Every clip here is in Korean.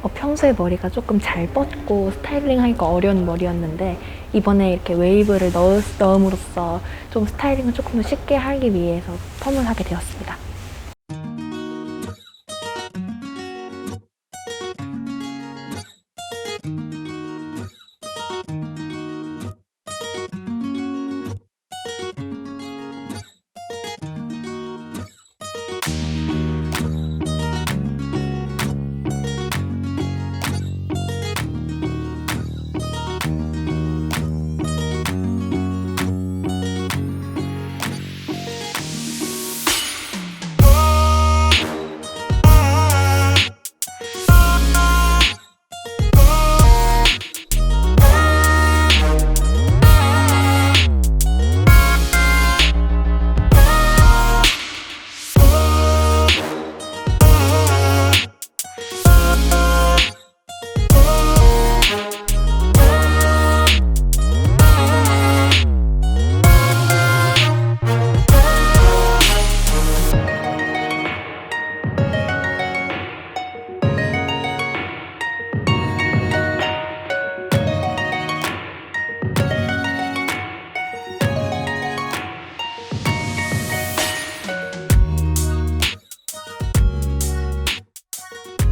평소에 머리가 조금 잘 뻗고 스타일링 하기가 어려운 머리였는데 이번에 이렇게 웨이브를 넣음으로써 좀 스타일링을 조금 더 쉽게 하기 위해서 펌을 하게 되었습니다.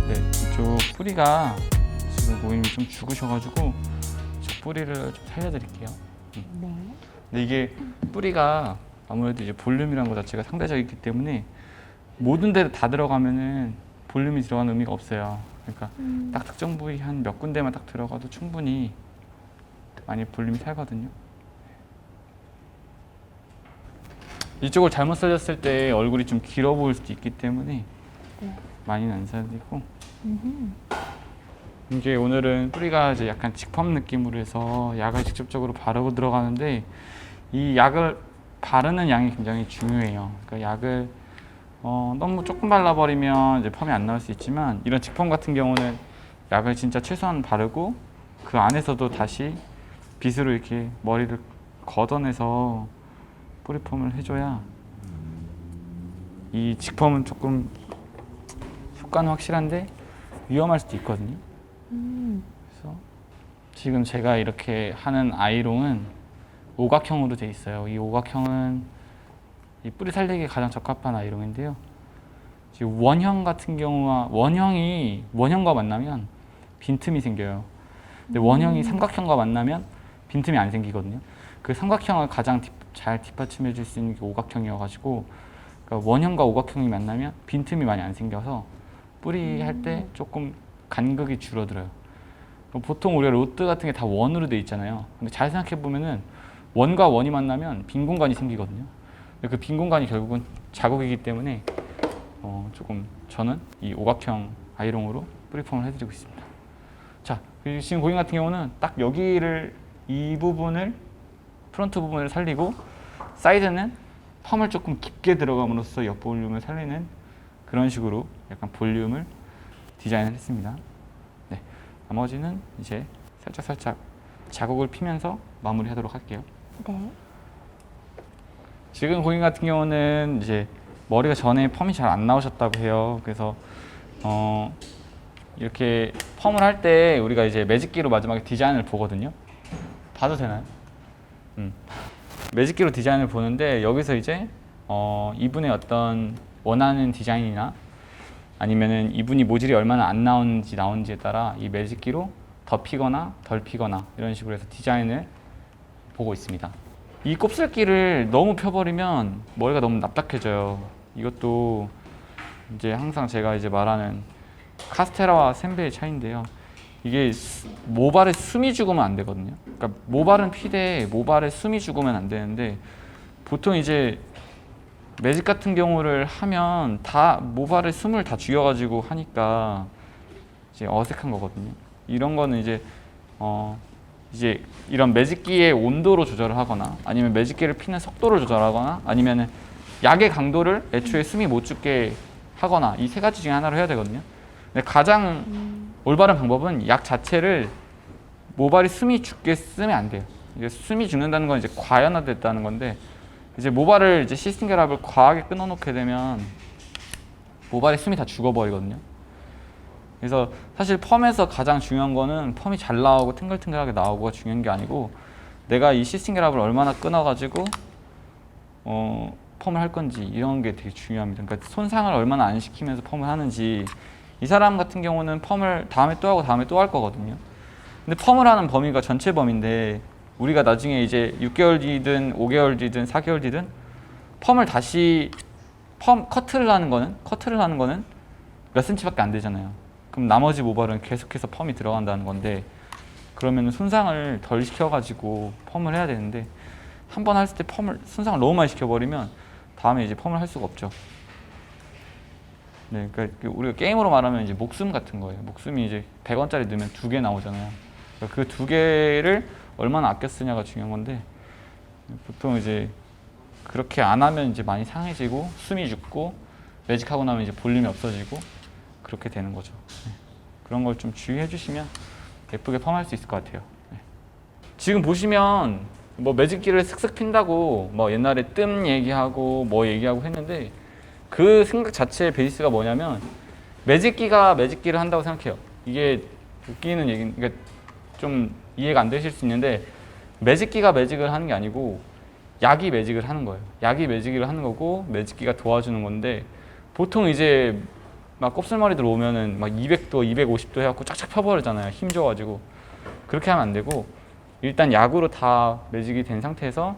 네, 이쪽 뿌리가 지금 고객님이 좀 죽으셔가지고 저 뿌리를 좀 살려드릴게요. 네. 근데 이게 뿌리가 아무래도 이제 볼륨이라는 것 자체가 상대적이기 때문에 모든 데로 다 들어가면은 볼륨이 들어가는 의미가 없어요. 그러니까 딱 특정 부위 한 몇 군데만 딱 들어가도 충분히 많이 볼륨이 살거든요. 이쪽을 잘못 살렸을 때 얼굴이 좀 길어 보일 수도 있기 때문에 네. 많이는 안 살리고, 이게 오늘은 뿌리가 이제 약간 직펌 느낌으로 해서 약을 직접적으로 바르고 들어가는데 이 약을 바르는 양이 굉장히 중요해요. 그러니까 약을 너무 조금 발라버리면 이제 펌이 안 나올 수 있지만, 이런 직펌 같은 경우는 약을 진짜 최소한 바르고 그 안에서도 다시 빗으로 이렇게 머리를 걷어내서 뿌리 펌을 해줘야 이 직펌은 조금 효과는 확실한데 위험할 수도 있거든요. 그래서 지금 제가 이렇게 하는 아이롱은 오각형으로 되어 있어요. 이 오각형은 이 뿌리 살리기에 가장 적합한 아이롱인데요. 지금 원형 같은 경우와 원형과 만나면 빈틈이 생겨요. 근데 원형이 삼각형과 만나면 빈틈이 안 생기거든요. 그 삼각형을 가장 잘 뒷받침해 줄 수 있는 게 오각형이어가지고, 그러니까 원형과 오각형이 만나면 빈틈이 많이 안 생겨서 뿌리 할 때 조금 간극이 줄어들어요. 보통 우리가 로트 같은 게 다 원으로 돼 있잖아요. 근데 잘 생각해 보면은 원과 원이 만나면 빈 공간이 생기거든요. 근데 그 빈 공간이 결국은 자국이기 때문에 조금 저는 이 오각형 아이롱으로 뿌리 펌을 해드리고 있습니다. 자, 지금 고객 같은 경우는 딱 여기를, 이 부분을, 프론트 부분을 살리고 사이드는 펌을 조금 깊게 들어감으로써 옆 볼륨을 살리는 그런 식으로 약간 볼륨을 디자인을 했습니다. 네, 나머지는 이제 살짝 자국을 피면서 마무리하도록 할게요. 네. 지금 고객 같은 경우는 이제 머리가 전에 펌이 잘 안 나오셨다고 해요. 그래서 이렇게 펌을 할 때 우리가 이제 매직기로 마지막에 디자인을 보거든요. 봐도 되나요? 매직기로 디자인을 보는데 여기서 이제 이분의 어떤 원하는 디자인이나 아니면은 이분이 모질이 얼마나 안 나오는지에 따라 이 매직기로 더 피거나 덜 피거나 이런 식으로 해서 디자인을 보고 있습니다. 이 곱슬기를 너무 펴버리면 머리가 너무 납작해져요. 이것도 이제 항상 제가 이제 말하는 카스테라와 샘베의 차이인데요. 이게 모발에 숨이 죽으면 안 되거든요. 그러니까 모발은 피되 모발에 숨이 죽으면 안 되는데, 보통 이제 매직 같은 경우를 하면 다 모발에 숨을 다 죽여가지고 하니까 이제 어색한 거거든요. 이런 거는 이제 이런 매직기의 온도로 조절을 하거나 아니면 매직기를 피는 속도를 조절하거나 아니면은 약의 강도를 애초에 숨이 못 죽게 하거나 이 세 가지 중에 하나로 해야 되거든요. 근데 가장 올바른 방법은 약 자체를 모발이 숨이 죽게 쓰면 안 돼요. 이게 숨이 죽는다는 건 이제 과연화됐다는 건데, 이제 모발을 이제 시스템 결합을 과하게 끊어놓게 되면 모발에 숨이 다 죽어버리거든요. 그래서 사실 펌에서 가장 중요한 거는 펌이 잘 나오고 탱글탱글하게 나오고가 중요한 게 아니고 내가 이 시스팅 결합을 얼마나 끊어가지고 펌을 할 건지 이런 게 되게 중요합니다. 그러니까 손상을 얼마나 안 시키면서 펌을 하는지. 이 사람 같은 경우는 펌을 다음에 또 하고 다음에 또 할 거거든요. 근데 펌을 하는 범위가 전체 범위인데 우리가 나중에 이제 6개월 뒤든 5개월 뒤든 4개월 뒤든 펌을 다시 커트를 하는 거는 몇 센치밖에 안 되잖아요. 그럼 나머지 모발은 계속해서 펌이 들어간다는 건데 그러면 손상을 덜 시켜가지고 펌을 해야 되는데 한 번 했을 때 손상을 너무 많이 시켜버리면 다음에 이제 펌을 할 수가 없죠. 네, 그러니까 우리가 게임으로 말하면 이제 목숨 같은 거예요. 목숨이 이제 100원짜리 넣으면 2개 나오잖아요. 그러니까 그 2개를 얼마나 아껴 쓰냐가 중요한 건데 보통 이제 그렇게 안 하면 이제 많이 상해지고 숨이 죽고 매직하고 나면 이제 볼륨이 없어지고 그렇게 되는 거죠. 네. 그런 걸 좀 주의해 주시면 예쁘게 펌할 수 있을 것 같아요. 네. 지금 보시면 뭐 매직기를 슥슥 핀다고 뭐 옛날에 뜸 얘기하고 뭐 얘기하고 했는데 그 생각 자체의 베이스가 뭐냐면 매직기가 매직기를 한다고 생각해요. 이게 웃기는 얘기, 그러니까 좀 이해가 안 되실 수 있는데 매직기가 매직을 하는 게 아니고 약이 매직을 하는 거예요. 약이 매직을 하는 거고 매직기가 도와주는 건데 보통 이제 막 곱슬머리들 오면은 막 200도, 250도 해갖고 쫙쫙 펴버리잖아요. 힘 줘가지고. 그렇게 하면 안 되고 일단 약으로 다 매직이 된 상태에서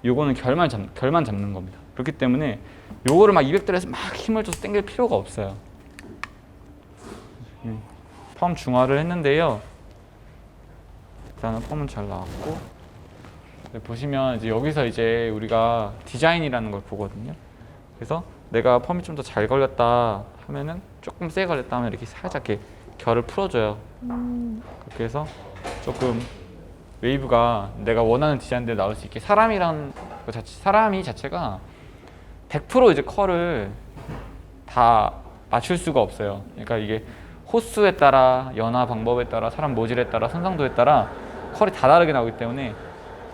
요거는 결만 잡는 겁니다. 그렇기 때문에 요거를 막 200도에서 막 힘을 줘서 당길 필요가 없어요. 펌 중화를 했는데요. 일단은 펌은 잘 나왔고 보시면 이제 여기서 이제 우리가 디자인이라는 걸 보거든요. 그래서 내가 펌이 좀 더 잘 걸렸다 하면은 조금 세게 걸렸다 하면 이렇게 살짝 이렇게 결을 풀어줘요. 그렇게 해서 조금 웨이브가 내가 원하는 디자인대로 나올 수 있게 사람이 자체가 100% 이제 컬을 다 맞출 수가 없어요. 그러니까 이게 호수에 따라 연화 방법에 따라 사람 모질에 따라 선상도에 따라 컬이 다 다르게 나오기 때문에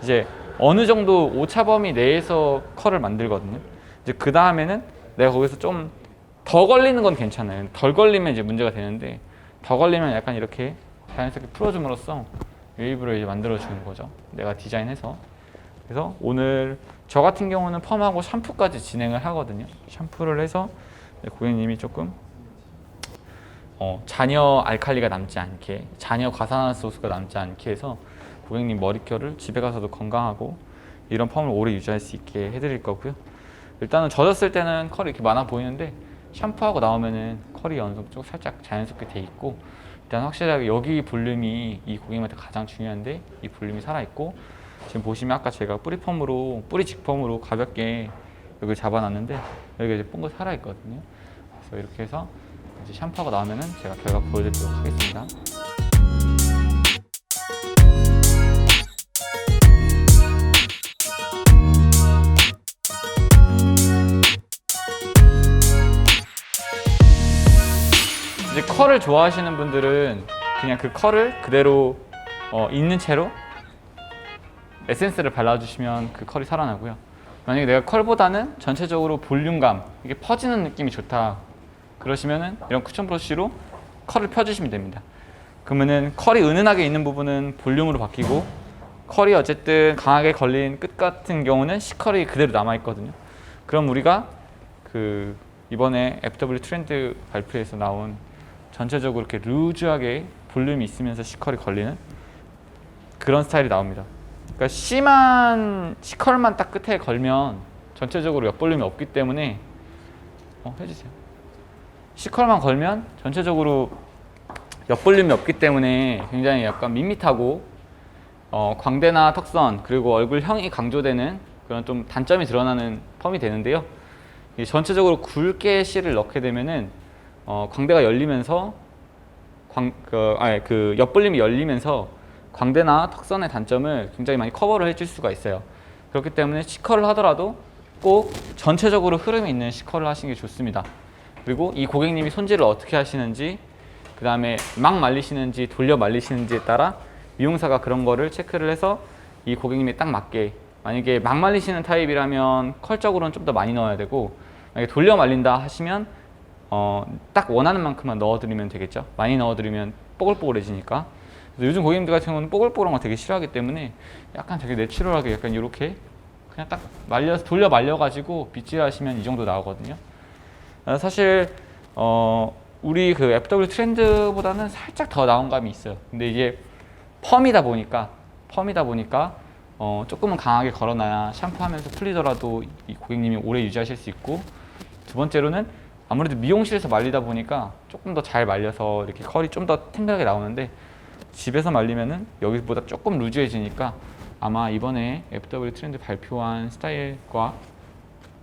이제 어느 정도 오차 범위 내에서 컬을 만들거든요. 이제 그 다음에는 내가 거기서 좀 더 걸리는 건 괜찮아요. 덜 걸리면 이제 문제가 되는데 더 걸리면 약간 이렇게 자연스럽게 풀어줌으로써 웨이브를 이제 만들어주는 거죠. 내가 디자인해서. 그래서 오늘 저 같은 경우는 펌하고 샴푸까지 진행을 하거든요. 샴푸를 해서 고객님이 조금 잔여 알칼리가 남지 않게, 잔여 과산화수소가 남지 않게 해서 고객님 머릿결을 집에 가서도 건강하고 이런 펌을 오래 유지할 수 있게 해드릴 거고요. 일단은 젖었을 때는 컬이 이렇게 많아 보이는데 샴푸하고 나오면은 컬이 어느 정도 살짝 자연스럽게 돼 있고 일단 확실하게 여기 볼륨이 이 고객님한테 가장 중요한데 이 볼륨이 살아있고 지금 보시면 아까 제가 뿌리 직펌으로 가볍게 여기 잡아놨는데 여기가 이제 뽕긋 살아있거든요. 그래서 이렇게 해서 이제 샴푸하고 나오면은 제가 결과 보여드리도록 하겠습니다. 이제 컬을 좋아하시는 분들은 그냥 그 컬을 그대로 있는 채로 에센스를 발라주시면 그 컬이 살아나고요. 만약에 내가 컬보다는 전체적으로 볼륨감, 이게 퍼지는 느낌이 좋다 그러시면은 이런 쿠션 브러쉬로 컬을 펴주시면 됩니다. 그러면은 컬이 은은하게 있는 부분은 볼륨으로 바뀌고 컬이 어쨌든 강하게 걸린 끝 같은 경우는 C컬이 그대로 남아있거든요. 그럼 우리가 그 이번에 FW 트렌드 발표에서 나온 전체적으로 이렇게 루즈하게 볼륨이 있으면서 C컬이 걸리는 그런 스타일이 나옵니다. 그러니까 C컬만 딱 끝에 걸면 전체적으로 옆볼륨이 없기 때문에 해주세요. C컬만 걸면 전체적으로 옆볼륨이 없기 때문에 굉장히 약간 밋밋하고 광대나 턱선 그리고 얼굴형이 강조되는 그런 좀 단점이 드러나는 펌이 되는데요. 전체적으로 굵게 C를 넣게 되면은 광대가 열리면서 그 옆볼륨이 열리면서 광대나 턱선의 단점을 굉장히 많이 커버를 해줄 수가 있어요. 그렇기 때문에 C컬을 하더라도 꼭 전체적으로 흐름이 있는 C컬을 하시는 게 좋습니다. 그리고 이 고객님이 손질을 어떻게 하시는지 그 다음에 막 말리시는지 돌려 말리시는지에 따라 미용사가 그런 거를 체크를 해서 이 고객님에 딱 맞게 만약에 막 말리시는 타입이라면 컬적으로는 좀 더 많이 넣어야 되고 만약에 돌려 말린다 하시면 딱 원하는 만큼만 넣어드리면 되겠죠. 많이 넣어드리면 뽀글뽀글해지니까. 그래서 요즘 고객님들 같은 경우는 뽀글뽀글한 거 되게 싫어하기 때문에 약간 되게 내추럴하게 약간 이렇게 그냥 딱 말려서 돌려 말려가지고 빗질 하시면 이 정도 나오거든요. 사실 우리 그 FW 트렌드보다는 살짝 더 나은 감이 있어요. 근데 이게 펌이다 보니까 조금은 강하게 걸어놔야 샴푸하면서 풀리더라도 이 고객님이 오래 유지하실 수 있고, 두 번째로는 아무래도 미용실에서 말리다 보니까 조금 더 잘 말려서 이렇게 컬이 좀 더 탱글하게 나오는데, 집에서 말리면은 여기보다 조금 루즈해지니까 아마 이번에 FW 트렌드 발표한 스타일과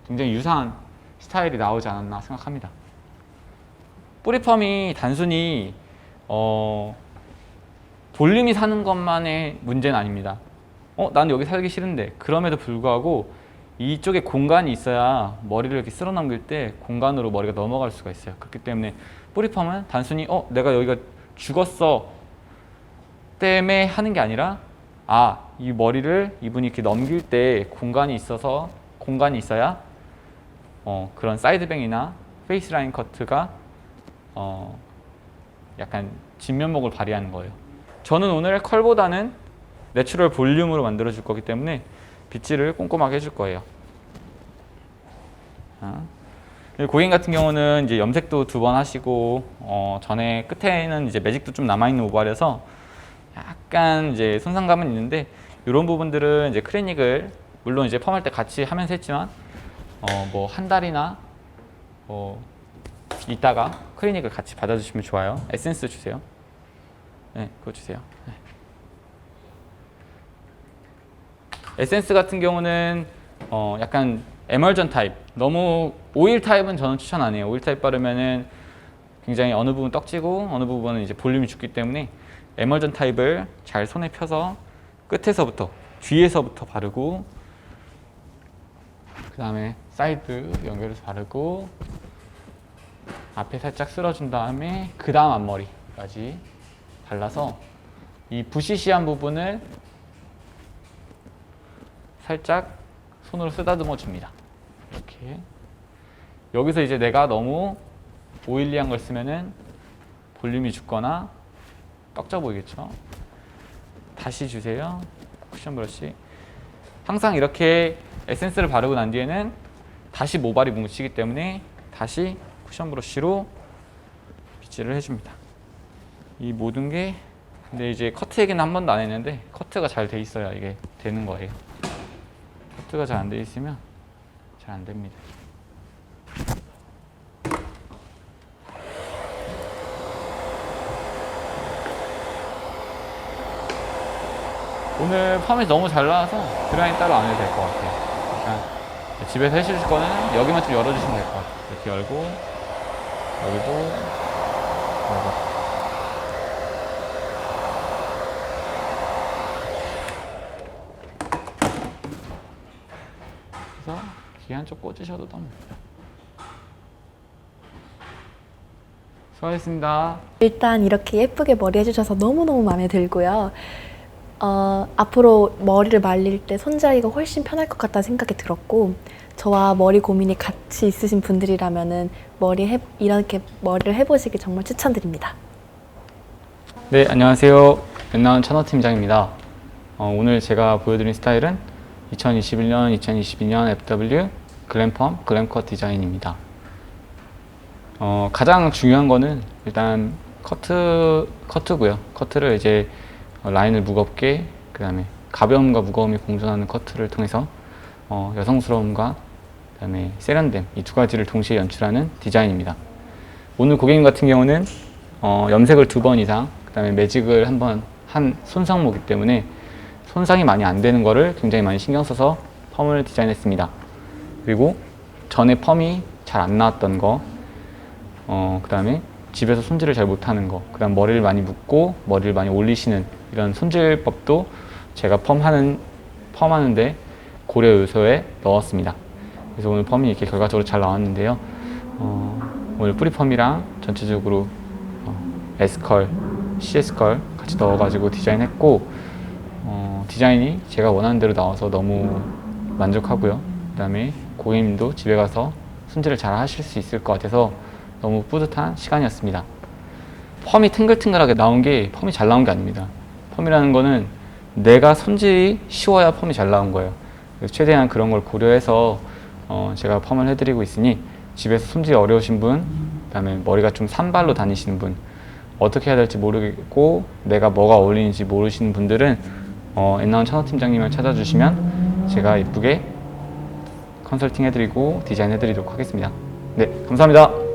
굉장히 유사한 스타일이 나오지 않았나 생각합니다. 뿌리펌이 단순히 볼륨이 사는 것만의 문제는 아닙니다. 나는 여기 살기 싫은데, 그럼에도 불구하고 이쪽에 공간이 있어야 머리를 이렇게 쓸어 넘길 때 공간으로 머리가 넘어갈 수가 있어요. 그렇기 때문에 뿌리펌은 단순히 내가 여기가 죽었어 때문에 하는 게 아니라, 이 머리를 이분이 이렇게 넘길 때 공간이 있어야 그런 사이드뱅이나 페이스라인 커트가 약간 진면목을 발휘하는 거예요. 저는 오늘 컬보다는 내추럴 볼륨으로 만들어 줄 거기 때문에 빗질을 꼼꼼하게 해줄 거예요. 고객님 같은 경우는 이제 염색도 2번 하시고 전에 끝에는 이제 매직도 좀 남아 있는 모발이라서 약간 이제 손상감은 있는데, 이런 부분들은 이제 클리닉을 물론 이제 펌할 때 같이 하면서 했지만 뭐 한 달이나 이따가 클리닉을 같이 받아주시면 좋아요. 에센스 주세요. 네, 그거 주세요. 네. 에센스 같은 경우는 약간 에멀전 타입, 너무 오일 타입은 저는 추천 안 해요. 오일 타입 바르면은 굉장히 어느 부분 떡지고 어느 부분은 이제 볼륨이 죽기 때문에 에멀전 타입을 잘 손에 펴서 끝에서부터, 뒤에서부터 바르고, 그 다음에 사이드 연결해서 바르고, 앞에 살짝 쓸어준 다음에 그 다음 앞머리까지 발라서 이 부시시한 부분을 살짝 손으로 쓰다듬어 줍니다. 이렇게. 여기서 이제 내가 너무 오일리한 걸 쓰면은 볼륨이 죽거나 떡져 보이겠죠. 다시 주세요. 쿠션 브러쉬. 항상 이렇게 에센스를 바르고 난 뒤에는 다시 모발이 뭉치기 때문에 다시 쿠션 브러쉬로 빗질을 해줍니다. 이 모든 게, 근데 이제 커트 얘기는 한 번도 안 했는데, 커트가 잘 돼 있어야 이게 되는 거예요. 커트가 잘 안 돼 있으면 잘 안 됩니다. 오늘 펌이 너무 잘 나와서 드라이는 따로 안 해도 될 것 같아요. 그러니까 집에서 해주실 거는 여기만 좀 열어주시면 될 것 같아요. 이렇게 열고, 여기도 열고. 그래서 귀 한쪽 꽂으셔도 됩니다. 수고하셨습니다. 일단 이렇게 예쁘게 머리 해주셔서 너무너무 마음에 들고요. 앞으로 머리를 말릴 때 손질하기가 훨씬 편할 것 같다는 생각이 들었고, 저와 머리 고민이 같이 있으신 분들이라면은 이렇게 머리를 해보시길 정말 추천드립니다. 네, 안녕하세요. 연나은 천호 팀장입니다. 오늘 제가 보여드린 스타일은 2021년, 2022년 FW 글램펌, 글램컷 디자인입니다. 가장 중요한 거는 일단 커트고요. 커트를 이제 라인을 무겁게, 그 다음에 가벼움과 무거움이 공존하는 커트를 통해서 여성스러움과 그 다음에 세련됨, 이 두 가지를 동시에 연출하는 디자인입니다. 오늘 고객님 같은 경우는 염색을 2번 이상, 그 다음에 매직을 한 번 한 손상모이기 때문에 손상이 많이 안 되는 거를 굉장히 많이 신경 써서 펌을 디자인했습니다. 그리고 전에 펌이 잘 안 나왔던 거, 그 다음에 집에서 손질을 잘 못하는 거, 그 다음 머리를 많이 묶고 머리를 많이 올리시는 이런 손질법도 제가 펌하는데 고려 요소에 넣었습니다. 그래서 오늘 펌이 이렇게 결과적으로 잘 나왔는데요. 오늘 뿌리 펌이랑 전체적으로 S컬, CS컬 같이 넣어가지고 디자인했고, 디자인이 제가 원하는 대로 나와서 너무 만족하고요. 그 다음에 고객님도 집에 가서 손질을 잘 하실 수 있을 것 같아서 너무 뿌듯한 시간이었습니다. 펌이 탱글탱글하게 나온 게 펌이 잘 나온 게 아닙니다. 펌이라는 거는 내가 손질이 쉬워야 펌이 잘 나온 거예요. 그래서 최대한 그런 걸 고려해서 제가 펌을 해드리고 있으니 집에서 손질이 어려우신 분, 그다음에 머리가 좀 산발로 다니시는 분, 어떻게 해야 될지 모르겠고 내가 뭐가 어울리는지 모르시는 분들은 엔나운 찬호 팀장님을 찾아주시면 제가 예쁘게 컨설팅 해드리고 디자인 해드리도록 하겠습니다. 네, 감사합니다.